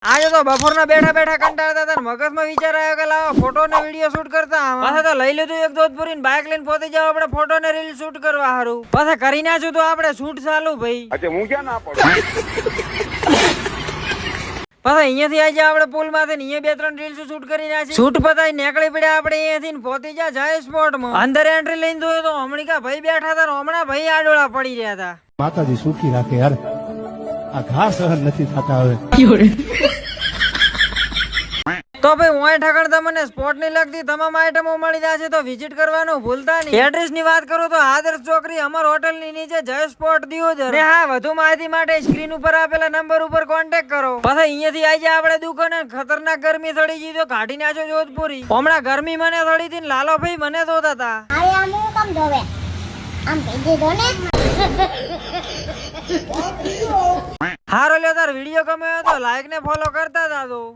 આજે તો બપોરના બેઠા બેઠા કંટાળતા હતા, મગજમાં વિચાર આવ્યો કે લાવો ફોટો ને વિડીયો શૂટ કરતા પાછા તો લઈ લીધું એક જોધપુરી ને બાઇક લઈને પહોંચી જાવ આપણે ફોટો ને રીલ શૂટ કરવા હારું. પાછા કરી નાખ્યું તો આપણે શૂટ ચાલુ ભાઈ. હું ક્યાં ના પડું. પાછા અહીંયાથી આજે આપણે પુલ માંથી અહીંયા બે ત્રણ રીલ્સ શૂટ કરી નાખી. શૂટ પતાઈ નીકળી પડ્યા આપણે અહીંયાથી પહોંચી જાય સ્પોટ માં. અંદર એન્ટ્રી લઈને જોયું તો હમણાં ભાઈ બેઠા હતા, હમણાં ભાઈ આડોળા પડી રહ્યા હતા. માતાજી સુખી રાખે યાર, આ ઘા સહન નથી થતા હવે. તો ભાઈ હું ઠકણ તમને સ્પોટ ની લગતી તમામ આઈટમો મળી જશે, તો વિઝિટ કરવાનું ભૂલતા નહીં. એડ્રેસ ની વાત કરું તો આદર્શ ચોકડી અમર હોટલ ની નીચે જય સ્પોટ દિયોદર. ને હા, વધુ માહિતી માટે સ્ક્રીન ઉપર આપેલા નંબર ઉપર કોન્ટેક્ટ કરો. પછી અહીંયાથી આવી જાય આપણે દુકાને. ખતરનાક ગરમી થડી ગઈ તો કાઢી નાખો જોધપુરી. હમણાં ગરમી મને થડી હતી ને લાલો ભાઈ મને જોતા હતા. આમ ધોવે આમ ભેજી દો ને. હારો લ્યો તાર વિડીયો ગમ્યો તો લાઈક ને ફોલો કરતા હતા.